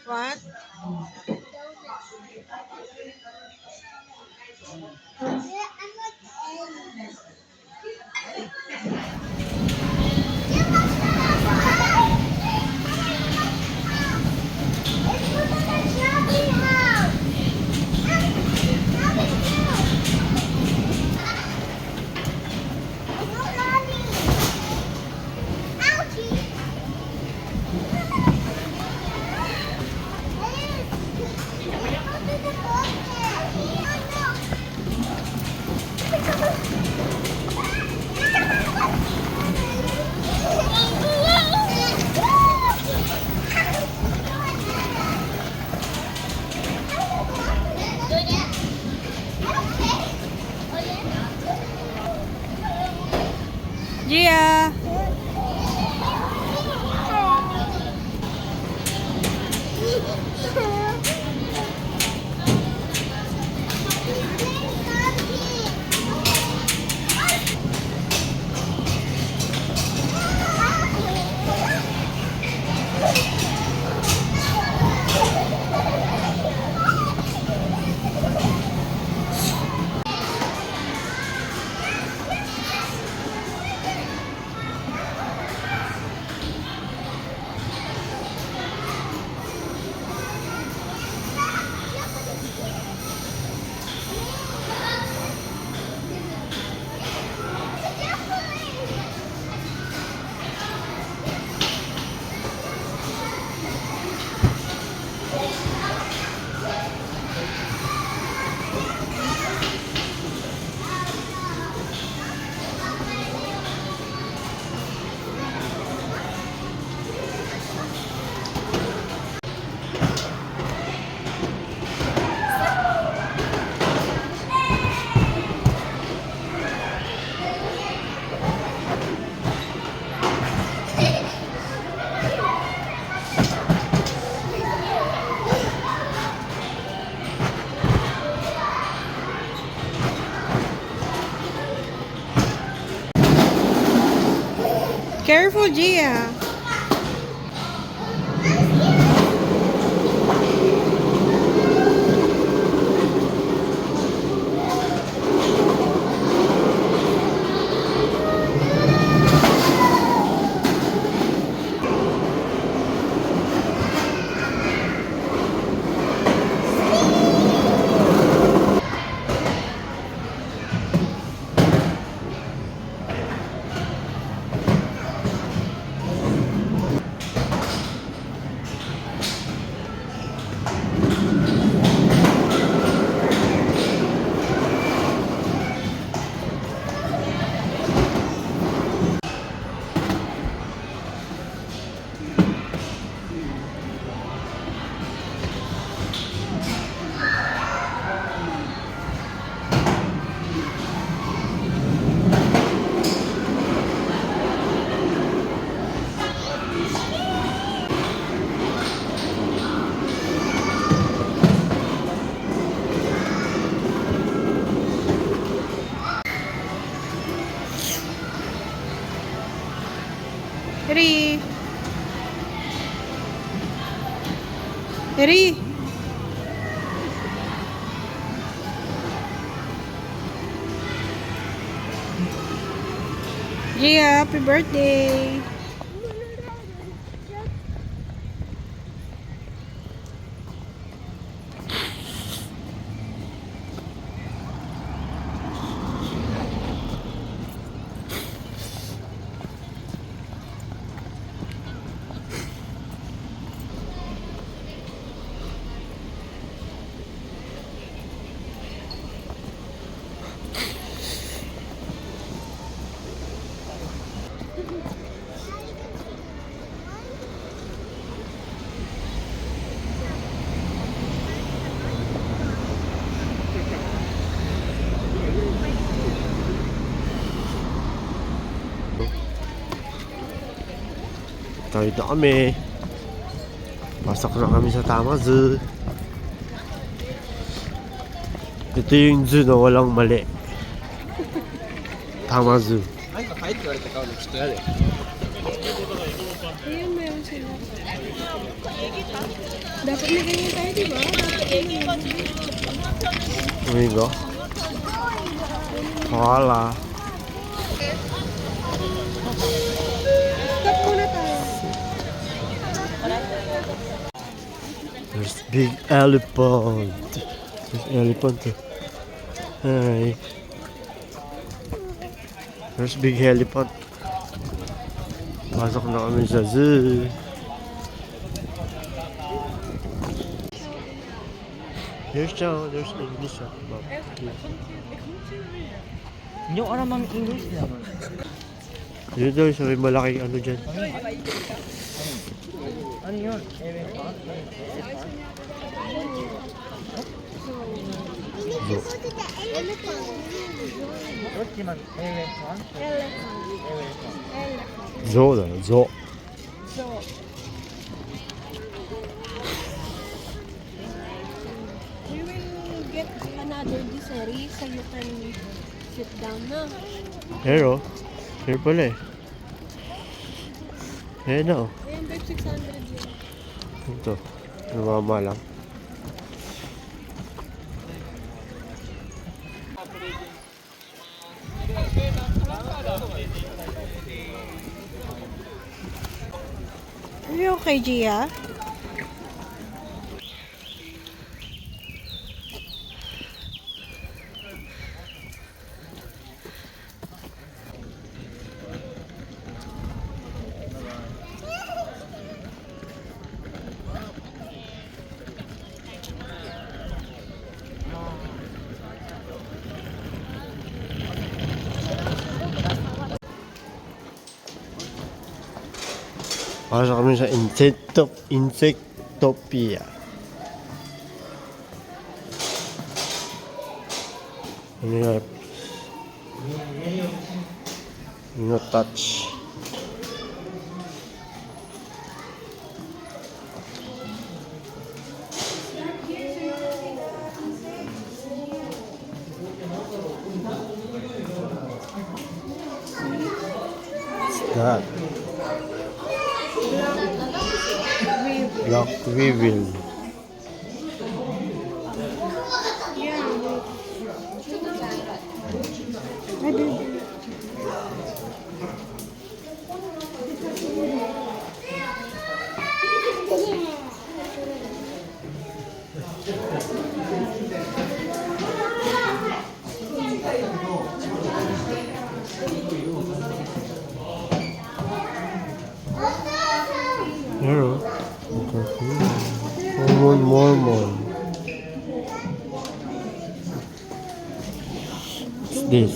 What? Gia! Careful, Gia. Eri. Eri. Gia, happy birthday. Tayo na kami. Pasok na kami sa Tama Zoo. Ito yung zoo na walang mali. Tama Zoo. Ayun, meron sila. Dapat may ganyan tayo, di ba? Amigo. Koala. Stop muna tayo. There's big elephant. There's elephant. Hi. There's big elephant. Pasok na kami sa zoo. There's English. Hindi ko alam ang English naman. Yun daw, sabi malaking ano dyan. Ano yun? Zoo. What naman? Elephant? Zoo na, zoo. We will get another dessert so you can sit down na. Pero, here pala eh. Ayan na oh. Ayan, babe, 600 yun. Ito, namama lang. Are you okay, Gia? Pasok kami sa Insectopia. Ano nga? No touch. What's that? Black Weevil. Ay, babe. Here, Mormon. What's this?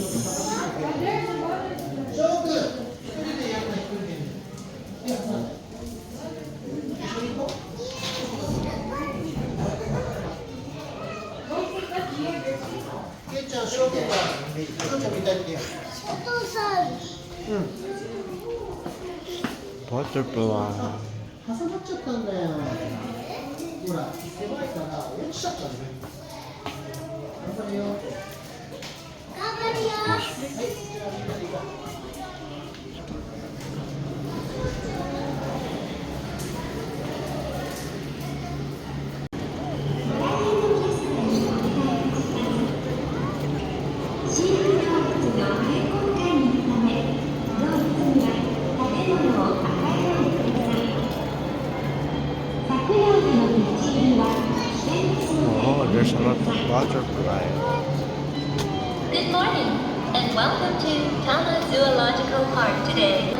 Butterfly. 挟まっちゃったんだよ。ほら、狭いから落ちちゃったんだよ。頑張れよ。頑張れよ。Oh, there's a lot of butterfly. Good morning and welcome to Tama Zoological Park today.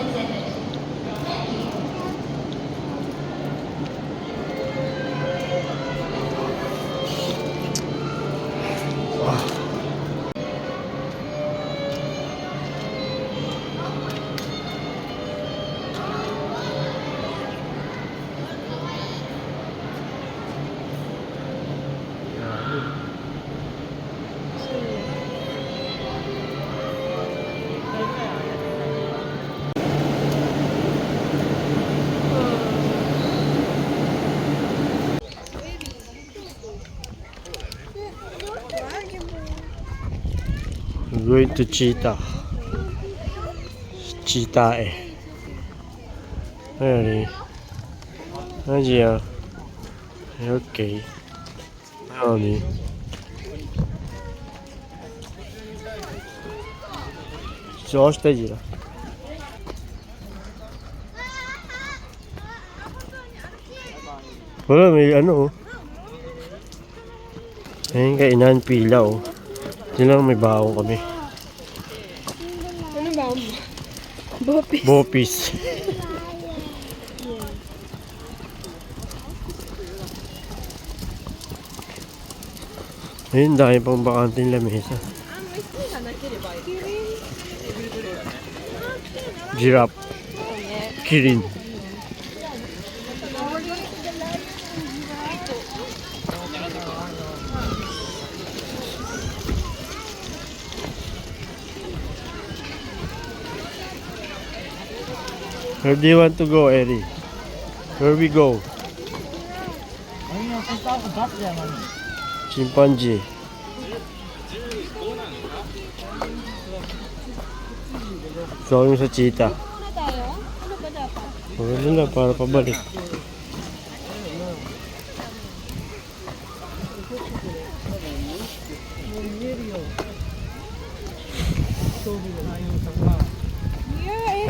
We're going to cheetah. Cheetah eh. Ready? Asia. Okay. Naomi. So, stage na. Wala, may ano oh. Ayun kainan pila oh. Diyan lang may baong kami. Ano ba? Bopis. Bopis. Ayun, dahil pang bakanting lamesa. Giraffe. Kirin. Where do you want to go, Eri? Where we go? Ayun, punta ako bat naman. Chimpanzee. So, yung sa cheetah. Muna tayo? Ano ba dapat? Wala na, para pabalik.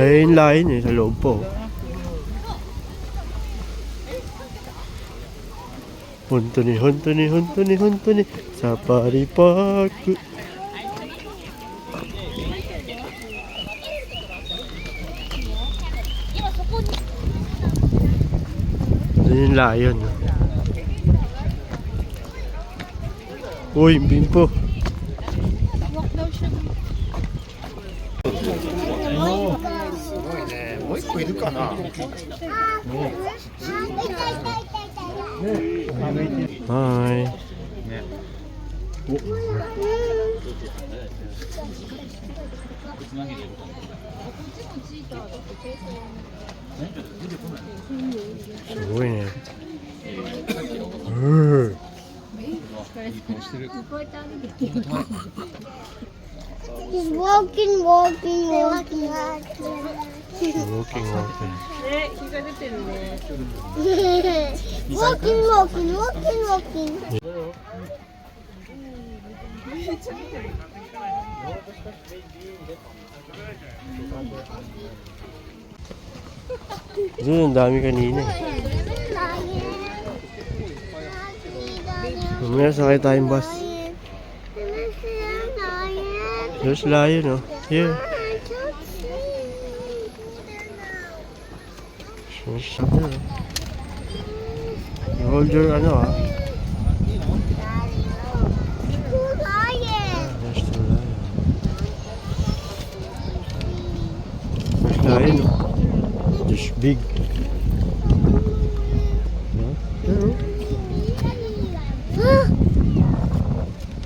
Ayun lain eh, sa loob po. Huntuni, huntuni, huntuni, huntuni. Safari Park. Doon yung lion. Uy, bimpo. Walk daw siya. もう一個いるかな。Hi. Sugoi ne. He's walking, walking, walking. Walking, walking. Walking, walking, walking, walking. Doon, ang dami kanina. Mamaya sakay tayong bus. There's lion, oh. Here. Shut up. You hold your ano, ah. There's the lion. There's lion, oh. There's big. Huh? There, oh.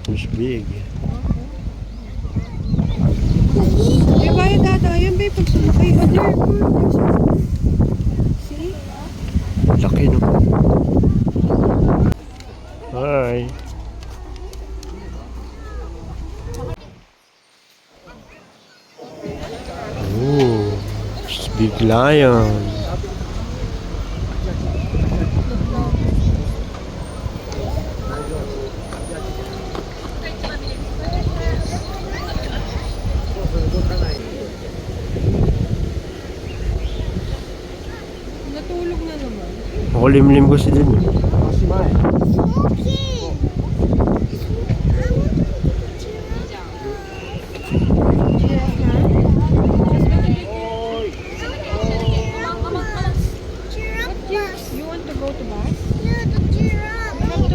There's big. Eh, bayad data. Ayan, babe. Pag sumakay. Other. See? Laki, no? Hi. Oh, it's big lion. Natulog na naman. Ako limlim ko si din. You want to go to bus? You have to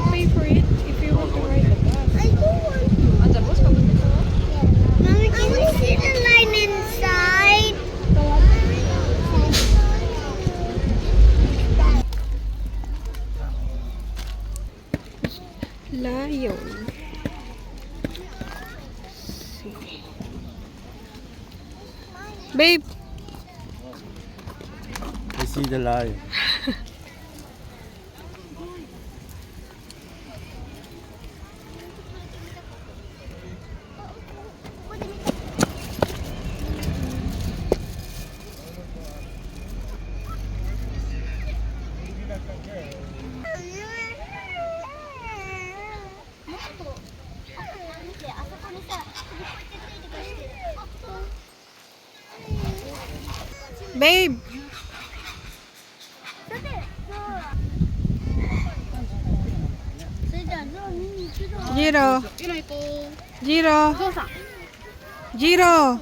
pay for it if you want to ride the bus. Mommy, can we see the line inside? Lion. Babe, I see the lion. Babe! Jiro! Jiro! Jiro!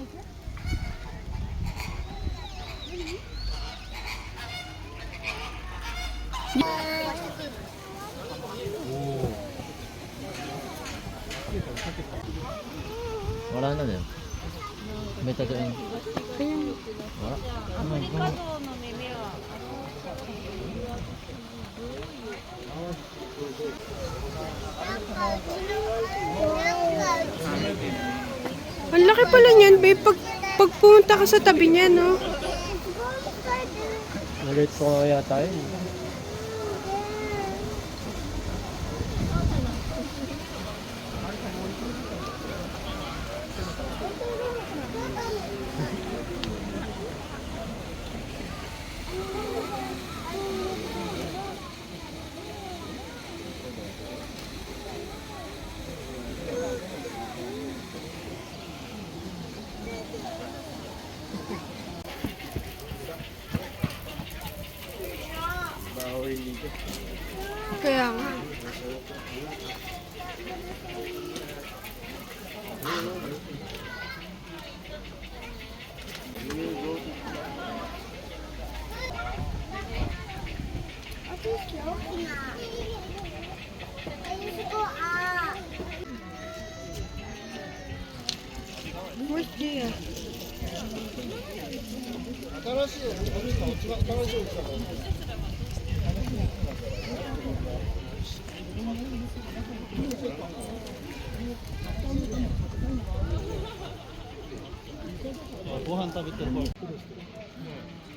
Wala na din. May tatuin. Wala. Ang laki pala niyan, babe. Pag pumunta ka sa tabi niya, no? Nalate ko nga yata yun. Kaya nga. Where's Gia? 新しいお兄さん、一番新しいおじさんが。ご飯食べてる方。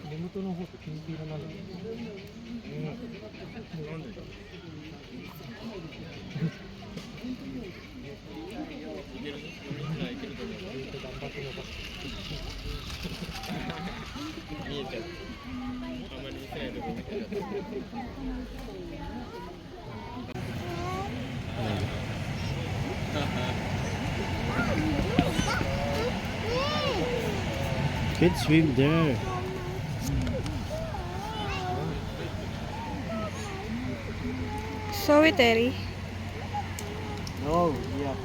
根元の方ってピンク色なんだ。なんでだ。見えちゃう。あんまり見せないとこ見せちゃう。Kids swim there. So it, Eddie. Oh, yeah.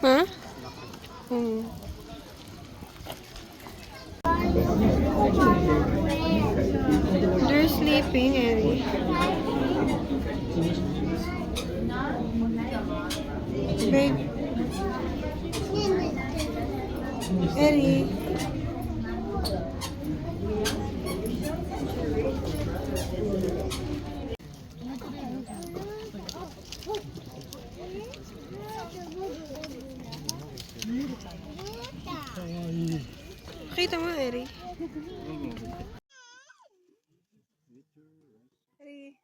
Huh? Hmm. They're sleeping, Eddie. Babe. Eddie. Kita mo, Eddie. Eddie.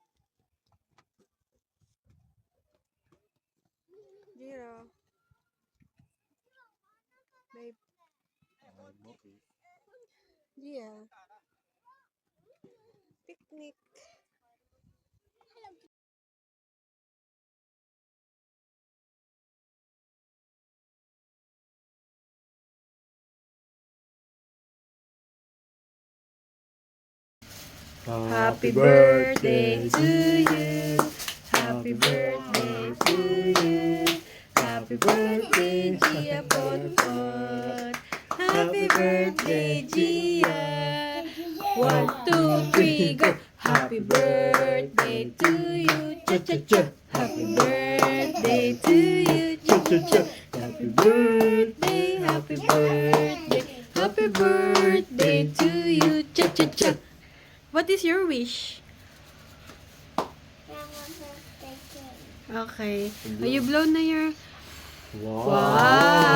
Jiro. Babe. Yeah. Picnic. Happy birthday to you. Happy birthday to you. Happy birthday, Gia Ponpon. Happy birthday, Gia. 1, 2, 3, go. Happy birthday to you. Cha cha cha. Happy birthday to you. Cha cha cha. Happy birthday, happy birthday. Happy birthday to you. Cha cha cha. What is your wish? Okay. Are you blown na your... Wow. Wow!